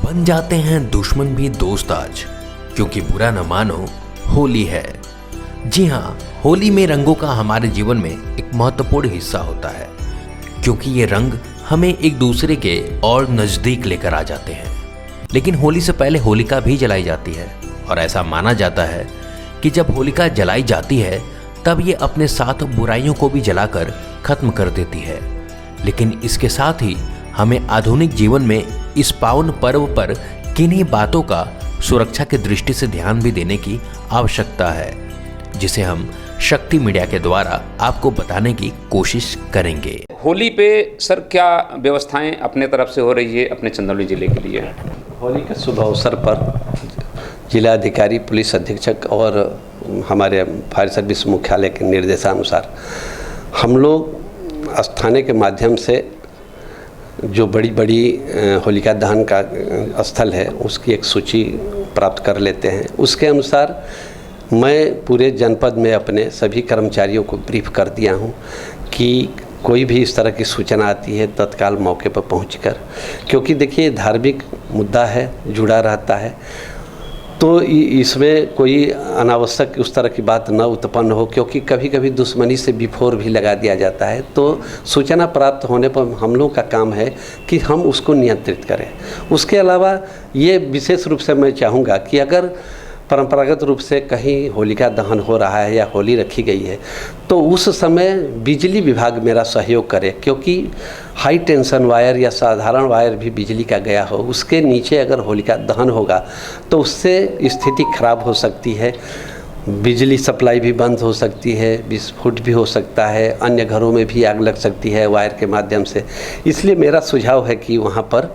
बन जाते हैं दुश्मन भी दोस्त आज, क्योंकि बुरा न मानो होली है। जी हाँ, होली में रंगों का हमारे जीवन में एक महत्वपूर्ण हिस्सा होता है, क्योंकि ये रंग हमें एक दूसरे के और नज़दीक लेकर आ जाते हैं। लेकिन होली से पहले होलिका भी जलाई जाती है और ऐसा माना जाता है कि जब होलिका जलाई जाती है तब ये अपने साथ बुराइयों को भी जलाकर खत्म कर देती है। लेकिन इसके साथ ही हमें आधुनिक जीवन में इस पावन पर्व पर किन्हीं बातों का सुरक्षा की दृष्टि से ध्यान भी देने की आवश्यकता है, जिसे हम शक्ति मीडिया के द्वारा आपको बताने की कोशिश करेंगे। होली पे सर क्या व्यवस्थाएं अपने तरफ से हो रही है अपने चंदौली जिले के लिए? होली के शुभ अवसर पर जिला अधिकारी, पुलिस अधीक्षक और हमारे फायर सर्विस मुख्यालय के निर्देशानुसार हम लोग थाने के माध्यम से जो बड़ी बड़ी होलिका दहन का स्थल है उसकी एक सूची प्राप्त कर लेते हैं। उसके अनुसार मैं पूरे जनपद में अपने सभी कर्मचारियों को ब्रीफ कर दिया हूं कि कोई भी इस तरह की सूचना आती है तत्काल मौके पर पहुंचकर, क्योंकि देखिए धार्मिक मुद्दा है, जुड़ा रहता है, तो इसमें कोई अनावश्यक उस तरह की बात न उत्पन्न हो, क्योंकि कभी कभी दुश्मनी से विफोर भी लगा दिया जाता है। तो सूचना प्राप्त होने पर हम लोग का काम है कि हम उसको नियंत्रित करें। उसके अलावा ये विशेष रूप से मैं चाहूँगा कि अगर परंपरागत रूप से कहीं होलिका दहन हो रहा है या होली रखी गई है तो उस समय बिजली विभाग मेरा सहयोग करे, क्योंकि हाई टेंशन वायर या साधारण वायर भी बिजली का गया हो, उसके नीचे अगर होलिका दहन होगा तो उससे स्थिति खराब हो सकती है, बिजली सप्लाई भी बंद हो सकती है, विस्फोट भी हो सकता है, अन्य घरों में भी आग लग सकती है वायर के माध्यम से। इसलिए मेरा सुझाव है कि वहाँ पर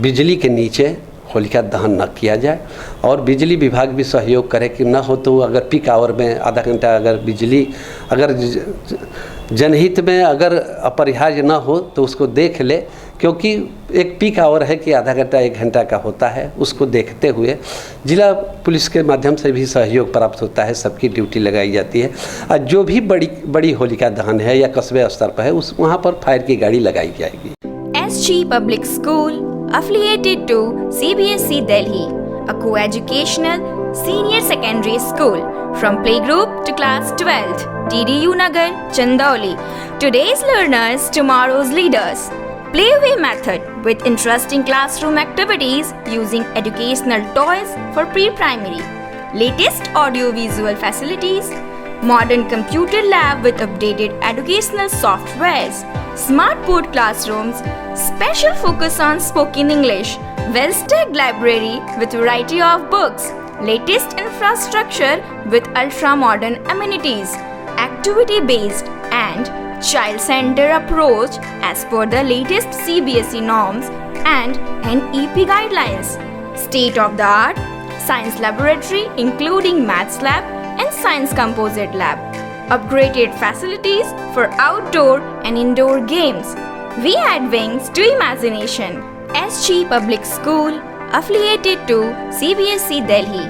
बिजली के नीचे होलिका दहन न किया जाए और बिजली विभाग भी सहयोग करे कि न हो तो अगर पीक आवर में आधा घंटा अगर बिजली अगर जनहित में अगर अपरिहार्य न हो तो उसको देख ले, क्योंकि एक पीक आवर है कि आधा घंटा 1 घंटा का होता है, उसको देखते हुए जिला पुलिस के माध्यम से भी सहयोग प्राप्त होता है, सबकी ड्यूटी लगाई जाती है। और जो भी बड़ी होलिका दहन है या कस्बे स्तर पर है उस वहाँ पर फायर की गाड़ी लगाई जाएगी। SG Public School affiliated to CBSE Delhi, a co-educational senior secondary school from playgroup to class 12th, TDU Nagar, Chandauli. Today's learners, tomorrow's leaders. Playway method with interesting classroom activities using educational toys for pre-primary. Latest audio-visual facilities. Modern computer lab with updated educational softwares. Smart board classrooms. Special focus on spoken English. Well-stocked library with variety of books. Latest infrastructure with ultra-modern amenities. Activity-based and child-centered approach as per the latest CBSE norms and NEP guidelines. State-of-the-art science laboratory including maths lab and science composite lab. Upgraded facilities for outdoor and indoor games. We add wings to imagination. SG Public School affiliated to CBSE Delhi.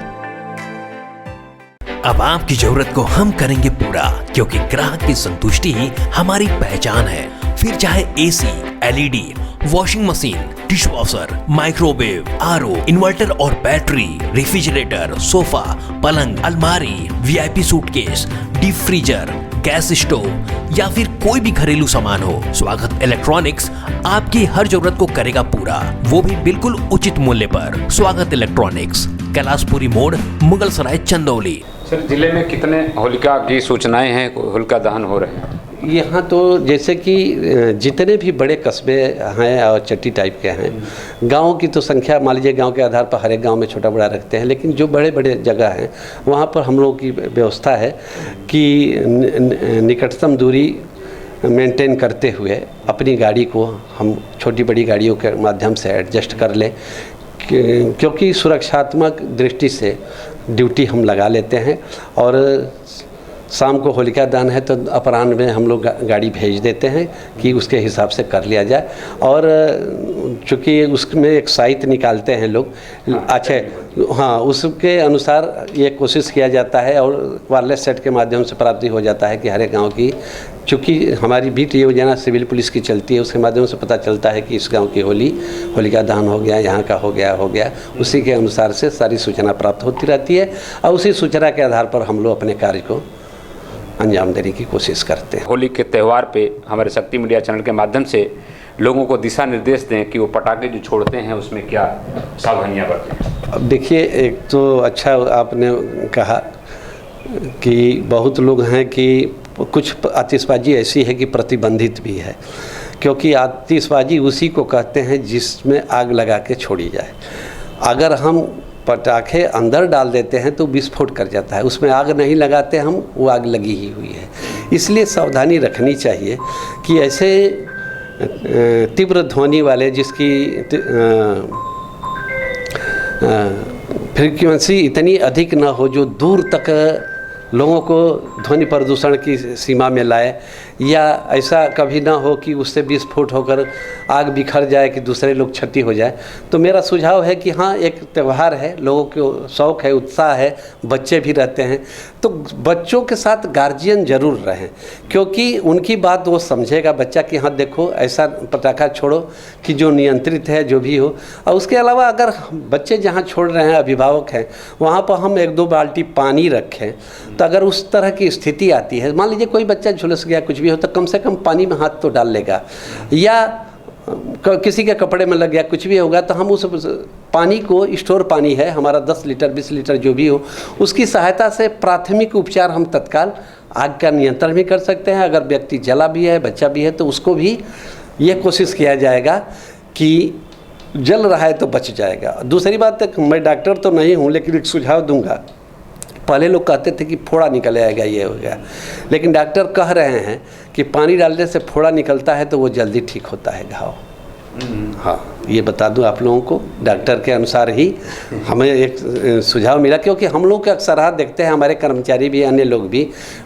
अब आपकी जरूरत को हम करेंगे पूरा, क्योंकि ग्राहक की संतुष्टि ही हमारी पहचान है। फिर चाहे AC, LED, washing machine, dishwasher, microwave, RO, inverter और बैटरी, रेफ्रिजरेटर, सोफा, पलंग, अलमारी, VIP suitcase, deep freezer, gas stove या फिर कोई भी घरेलू सामान हो, स्वागत इलेक्ट्रॉनिक्स आपकी हर जरूरत को करेगा पूरा, वो भी बिल्कुल उचित मूल्य पर। स्वागत इलेक्ट्रॉनिक्स, कैलाशपुरी मोड़, मुगलसराय, चंदौली। सर, जिले में कितने होलिका की सूचनाएं हैं, होलिका दहन हो रहे हैं? यहाँ तो जैसे कि जितने भी बड़े कस्बे हैं और चट्टी टाइप के हैं, गाँव की तो संख्या मान लीजिए गाँव के आधार पर हर एक गाँव में छोटा बड़ा रखते हैं, लेकिन जो बड़े बड़े जगह हैं वहाँ पर हम लोगों की व्यवस्था है कि निकटतम दूरी मेंटेन करते हुए अपनी गाड़ी को हम छोटी बड़ी गाड़ियों के माध्यम से एडजस्ट कर लें, क्योंकि सुरक्षात्मक दृष्टि से ड्यूटी हम लगा लेते हैं। और शाम को होलिका दहन है तो अपराह्न में हम लोग गाड़ी भेज देते हैं कि उसके हिसाब से कर लिया जाए। और चूँकि उसमें एक साइट निकालते हैं लोग, अच्छा हाँ, उसके अनुसार ये कोशिश किया जाता है और वायरलेस सेट के माध्यम से प्राप्ति हो जाता है कि हर एक गाँव की चूँकि हमारी बीट योजना सिविल पुलिस की चलती है, उसके माध्यम से पता चलता है कि इस गांव की होलिका दहन हो गया, यहाँ का हो गया, उसी के अनुसार से सारी सूचना प्राप्त होती रहती है और उसी सूचना के आधार पर हम लोग अपने कार्य को अंजाम देने की कोशिश करते हैं। होली के त्यौहार पे हमारे शक्ति मीडिया चैनल के माध्यम से लोगों को दिशा निर्देश दें कि वो पटाखे जो छोड़ते हैं उसमें क्या सावधानियाँ बरतें। अब देखिए, एक तो अच्छा आपने कहा कि बहुत लोग हैं कि कुछ आतिशबाजी ऐसी है कि प्रतिबंधित भी है, क्योंकि आतिशबाजी उसी को कहते हैं जिसमें आग लगा के छोड़ी जाए। अगर हम पटाखे अंदर डाल देते हैं तो विस्फोट कर जाता है, उसमें आग नहीं लगाते हम, वो आग लगी ही हुई है। इसलिए सावधानी रखनी चाहिए कि ऐसे तीव्र ध्वनि वाले जिसकी फ्रीक्वेंसी इतनी अधिक ना हो जो दूर तक लोगों को ध्वनि प्रदूषण की सीमा में लाए, या ऐसा कभी ना हो कि उससे विस्फोट होकर आग बिखर जाए कि दूसरे लोग क्षति हो जाए। तो मेरा सुझाव है कि हाँ, एक त्यौहार है, लोगों को शौक़ है, उत्साह है, बच्चे भी रहते हैं, तो बच्चों के साथ गार्जियन ज़रूर रहें, क्योंकि उनकी बात वो समझेगा बच्चा कि हाँ देखो ऐसा पटाखा छोड़ो कि जो नियंत्रित है, जो भी हो। और उसके अलावा अगर बच्चे जहाँ छोड़ रहे हैं, अभिभावक हैं, वहाँ पर हम 1-2 बाल्टी पानी रखें, तो अगर उस तरह की स्थिति आती है, मान लीजिए कोई बच्चा झुलस गया, कुछ भी हो, तो कम से कम पानी में हाथ तो डाल लेगा, या किसी के कपड़े में लग गया, कुछ भी होगा, तो हम उस पानी को, स्टोर पानी है हमारा 10 लीटर 20 लीटर जो भी हो, उसकी सहायता से प्राथमिक उपचार हम तत्काल आग का नियंत्रण भी कर सकते हैं। अगर व्यक्ति जला भी है, बच्चा भी है, तो उसको भी ये कोशिश किया जाएगा कि जल रहा है तो बच जाएगा। दूसरी बात है, मैं डॉक्टर तो नहीं हूँ, लेकिन एक सुझाव दूंगा। पहले लोग कहते थे कि फोड़ा निकल आएगा, ये हो गया, लेकिन डॉक्टर कह रहे हैं कि पानी डालने से फोड़ा निकलता है तो वो जल्दी ठीक होता है घाव। हाँ, ये बता दूं आप लोगों को, डॉक्टर के अनुसार ही हमें एक सुझाव मिला, क्योंकि हम लोग के अक्सर देखते हैं, हमारे कर्मचारी भी, अन्य लोग भी,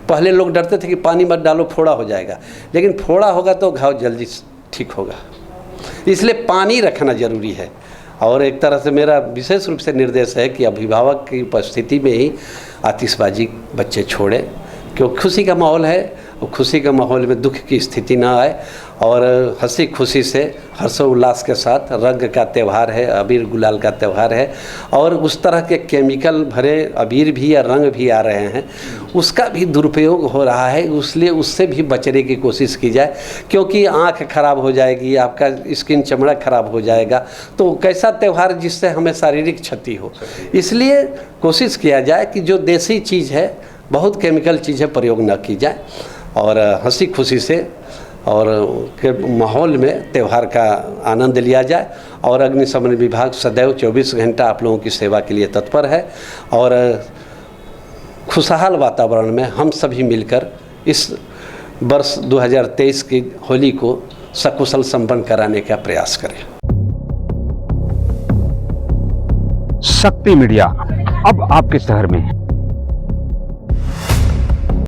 पहले लोग डरते थे कि पानी मत डालो फोड़ा हो जाएगा, लेकिन फोड़ा होगा तो घाव जल्दी ठीक होगा। इसलिए पानी रखना ज़रूरी है। और एक तरह से मेरा विशेष रूप से निर्देश है कि अभिभावक की उपस्थिति में ही आतिशबाजी बच्चे छोड़ें, क्योंकि खुशी का माहौल है, और खुशी के माहौल में दुख की स्थिति ना आए, और हंसी खुशी से हर्षोल्लास के साथ, रंग का त्यौहार है, अबीर गुलाल का त्यौहार है, और उस तरह के केमिकल भरे अबीर भी या रंग भी आ रहे हैं, उसका भी दुरुपयोग हो रहा है, इसलिए उससे भी बचने की कोशिश की जाए, क्योंकि आँख खराब हो जाएगी, आपका स्किन, चमड़ा खराब हो जाएगा, तो कैसा त्यौहार जिससे हमें शारीरिक क्षति हो। इसलिए कोशिश किया जाए कि जो देसी चीज़ है, बहुत केमिकल चीज़ें प्रयोग न की जाए, और हंसी खुशी से और के माहौल में त्यौहार का आनंद लिया जाए। और अग्निशमन विभाग सदैव 24 घंटा आप लोगों की सेवा के लिए तत्पर है, और खुशहाल वातावरण में हम सभी मिलकर इस वर्ष 2023 की होली को सकुशल संपन्न कराने का प्रयास करें। शक्ति मीडिया अब आपके शहर में।